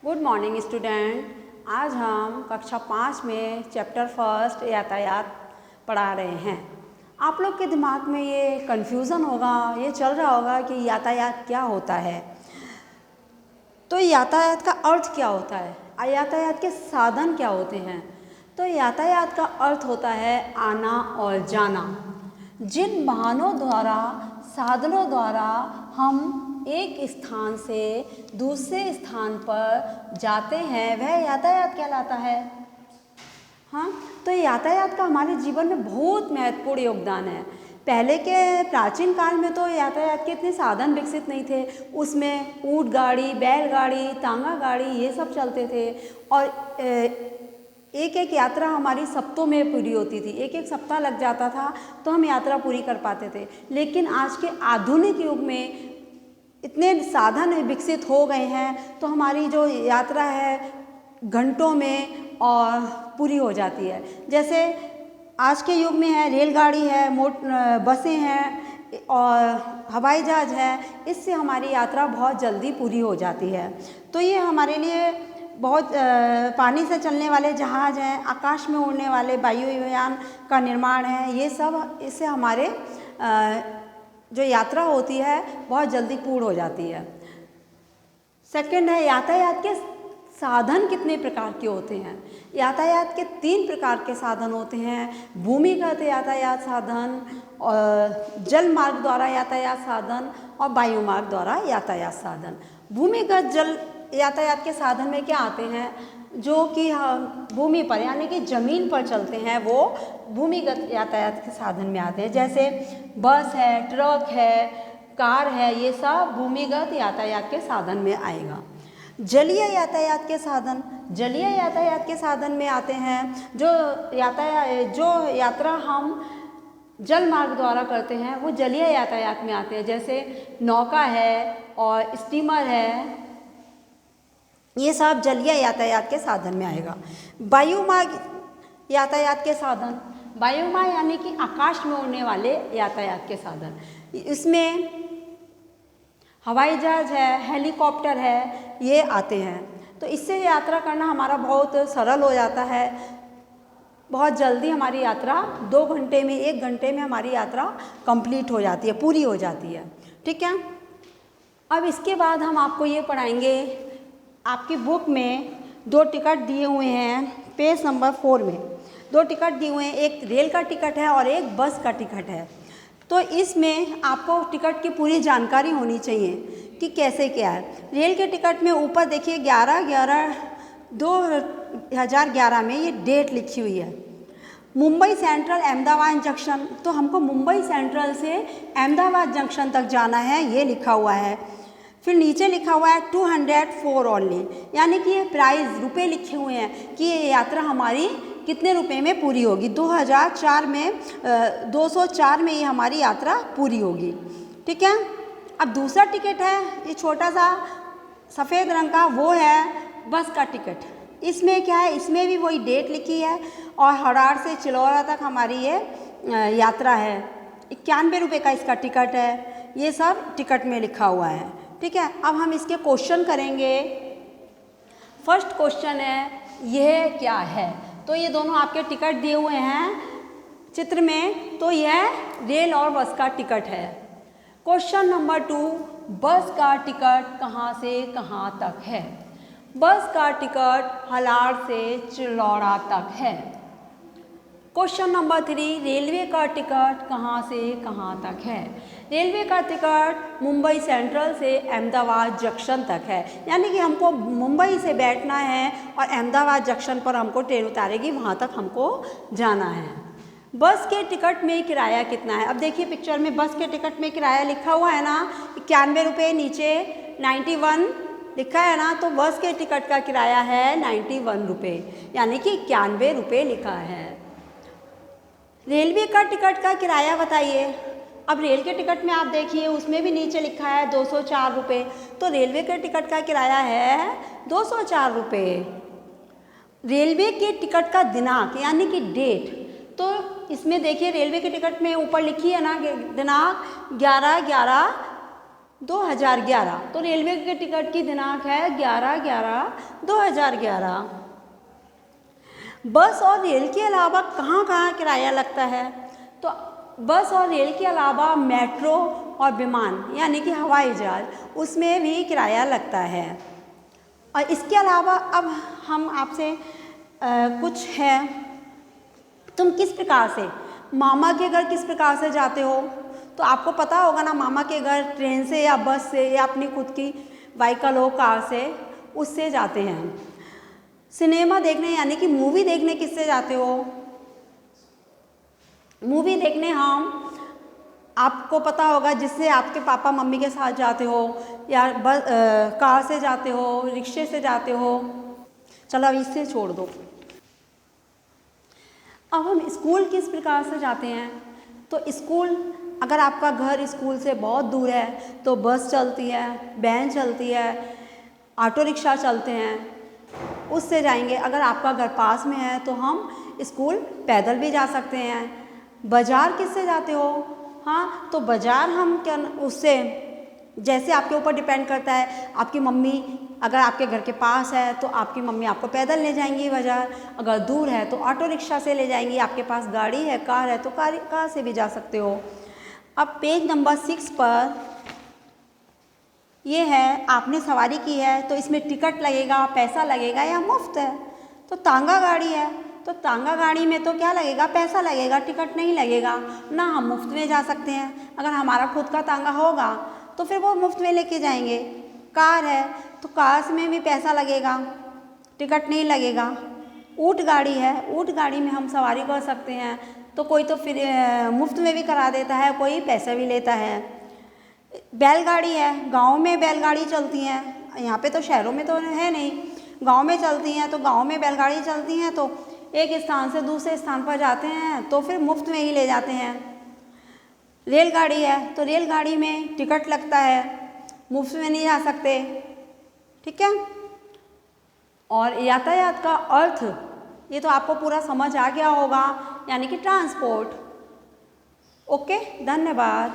Good morning student. आज हम कक्षा 5 में चैप्टर फर्स्ट यातायात पढ़ा रहे हैं। आप लोग के दिमाग में ये कन्फ्यूज़न होगा, ये चल रहा होगा कि यातायात क्या होता है। तो यातायात का अर्थ क्या होता है, यातायात के साधन क्या होते हैं। तो यातायात का अर्थ होता है आना और जाना। जिन वाहनों द्वारा, साधनों द्वारा हम एक स्थान से दूसरे स्थान पर जाते हैं वह यातायात कहलाता है। हाँ, तो यातायात का हमारे जीवन में बहुत महत्वपूर्ण योगदान है। पहले के प्राचीन काल में तो यातायात के इतने साधन विकसित नहीं थे। उसमें ऊँट गाड़ी, बैलगाड़ी, तांगा गाड़ी ये सब चलते थे और एक एक यात्रा हमारी सप्ताहों में पूरी होती थी। एक एक सप्ताह लग जाता था तो हम यात्रा पूरी कर पाते थे। लेकिन आज के आधुनिक युग में इतने साधन विकसित हो गए हैं तो हमारी जो यात्रा है घंटों में और पूरी हो जाती है। जैसे आज के युग में है रेलगाड़ी है, बसें हैं और हवाई जहाज़ है। इससे हमारी यात्रा बहुत जल्दी पूरी हो जाती है। तो ये हमारे लिए बहुत पानी से चलने वाले जहाज़ हैं, आकाश में उड़ने वाले वायुयान का निर्माण है। ये सब इससे हमारे जो यात्रा होती है बहुत जल्दी पूर्ण हो जाती है। सेकंड है यातायात के साधन कितने प्रकार के होते हैं। यातायात के 3 प्रकार के साधन होते हैं। भूमिगत यातायात साधन, और जल मार्ग द्वारा यातायात साधन और वायु मार्ग द्वारा यातायात साधन। भूमिगत जल यातायात के साधन में क्या आते हैं, जो कि भूमि पर यानी कि ज़मीन पर चलते हैं वो भूमिगत यातायात के साधन में आते हैं। जैसे बस है, ट्रक है, कार है, ये सब भूमिगत यातायात के साधन में आएगा। जलीय यातायात के साधन, जलीय यातायात के साधन में आते हैं जो यात्रा हम जल मार्ग द्वारा करते हैं वो जलीय यातायात में आते हैं। जैसे नौका है और स्टीमर है, ये सब जलीय यातायात के साधन में आएगा। वायु मार्ग यातायात के साधन, वायु मार्ग यानी कि आकाश में उड़ने वाले यातायात के साधन, इसमें हवाई जहाज है, हेलीकॉप्टर है, ये आते हैं। तो इससे यात्रा करना हमारा बहुत सरल हो जाता है। बहुत जल्दी हमारी यात्रा 2 घंटे में, 1 घंटे में हमारी यात्रा कंप्लीट हो जाती है, पूरी हो जाती है। ठीक है। अब इसके बाद हम आपको ये पढ़ाएंगे, आपकी बुक में 2 टिकट दिए हुए हैं, पेज नंबर 4 में 2 टिकट दिए हुए हैं। एक रेल का टिकट है और एक बस का टिकट है। तो इसमें आपको टिकट की पूरी जानकारी होनी चाहिए कि कैसे क्या है। रेल के टिकट में ऊपर देखिए 11/11/2011 में ये डेट लिखी हुई है। मुंबई सेंट्रल अहमदाबाद जंक्शन, तो हमको मुंबई सेंट्रल से अहमदाबाद जंक्शन तक जाना है, ये लिखा हुआ है। फिर नीचे लिखा हुआ है 204 ओनली, यानी कि ये प्राइस रुपए लिखे हुए हैं कि ये यात्रा हमारी कितने रुपए में पूरी होगी। 204 में ये हमारी यात्रा पूरी होगी। ठीक है। अब दूसरा टिकट है, ये छोटा सा सफ़ेद रंग का, वो है बस का टिकट। इसमें क्या है, इसमें भी वही डेट लिखी है और हरार से चिलौरा तक हमारी ये यात्रा है। 91 रुपये का इसका टिकट है। ये सब टिकट में लिखा हुआ है। ठीक है। अब हम इसके क्वेश्चन करेंगे। फर्स्ट क्वेश्चन है यह क्या है। तो ये दोनों आपके टिकट दिए हुए हैं चित्र में, तो यह रेल और बस का टिकट है। क्वेश्चन नंबर 2, बस का टिकट कहाँ से कहाँ तक है। बस का टिकट हलाड़ से चिलौरा तक है। क्वेश्चन नंबर 3, रेलवे का टिकट कहाँ से कहाँ तक है। रेलवे का टिकट मुंबई सेंट्रल से अहमदाबाद जंक्शन तक है, यानी कि हमको मुंबई से बैठना है और अहमदाबाद जंक्शन पर हमको ट्रेन उतारेगी, वहाँ तक हमको जाना है। बस के टिकट में किराया कितना है। अब देखिए पिक्चर में बस के टिकट में किराया लिखा हुआ है ना, 91 रुपये, नीचे 91 लिखा है ना, तो बस के टिकट का किराया है 91 रुपये, यानी कि 91 रुपये लिखा है। रेलवे का टिकट का किराया बताइए। अब रेल के टिकट में आप देखिए उसमें भी नीचे लिखा है 204 रुपये, तो रेलवे के टिकट का किराया है 204 रुपये। रेलवे के टिकट का दिनांक यानी कि डेट, तो इसमें देखिए रेलवे के टिकट में ऊपर लिखी है ना दिनांक 11/11 2011। तो रेलवे के टिकट की दिनांक है 11/11/2011। बस और रेल के अलावा कहाँ कहाँ किराया लगता है? तो बस और रेल के अलावा मेट्रो और विमान यानी कि हवाई जहाज, उसमें भी किराया लगता है। और इसके अलावा अब हम आपसे कुछ है, तुम किस प्रकार से मामा के घर किस प्रकार से जाते हो? तो आपको पता होगा ना, मामा के घर ट्रेन से या बस से या अपनी खुद की व्हीकल हो, कार से, उससे जाते हैं। सिनेमा देखने यानी कि मूवी देखने किससे जाते हो? मूवी देखने हम, आपको पता होगा, जिससे आपके पापा मम्मी के साथ जाते हो, या बस कार से जाते हो, रिक्शे से जाते हो। चलो अब इससे छोड़ दो। अब हम स्कूल किस प्रकार से जाते हैं? तो स्कूल, अगर आपका घर स्कूल से बहुत दूर है तो बस चलती है, वैन चलती है, ऑटो रिक्शा चलते हैं, उससे जाएंगे। अगर आपका घर पास में है तो हम स्कूल पैदल भी जा सकते हैं। बाज़ार किससे जाते हो? हाँ, तो बाज़ार हम क्या, उससे, जैसे आपके ऊपर डिपेंड करता है। आपकी मम्मी अगर आपके घर के पास है तो आपकी मम्मी आपको पैदल ले जाएंगी बाज़ार, अगर दूर है तो ऑटो रिक्शा से ले जाएंगी। आपके पास गाड़ी है, कार है, तो कार से भी जा सकते हो। अब पेज नंबर 6 पर ये है, आपने सवारी की है तो इसमें टिकट लगेगा, पैसा लगेगा या मुफ्त है? तो तांगा गाड़ी है तो तांगा गाड़ी में तो क्या लगेगा? पैसा लगेगा, टिकट नहीं लगेगा ना। हम मुफ्त में जा सकते हैं, अगर हमारा खुद का तांगा होगा तो फिर वो मुफ्त में लेके जाएंगे। कार है तो कार में भी पैसा लगेगा, टिकट नहीं लगेगा। ऊँट गाड़ी है, ऊँट गाड़ी में हम सवारी कर सकते हैं, तो कोई तो फिर मुफ्त में भी करा देता है, कोई पैसे भी लेता है। बैलगाड़ी है, गांव में बैलगाड़ी चलती हैं, यहाँ पे तो शहरों में तो है नहीं, गांव में चलती हैं। तो गांव में बैलगाड़ी चलती हैं तो एक स्थान से दूसरे स्थान पर जाते हैं तो फिर मुफ्त में ही ले जाते हैं। रेलगाड़ी है तो रेलगाड़ी में टिकट लगता है, मुफ्त में नहीं जा सकते। ठीक है। और यातायात का अर्थ ये तो आपको पूरा समझ आ गया होगा, यानी कि ट्रांसपोर्ट। ओके, धन्यवाद।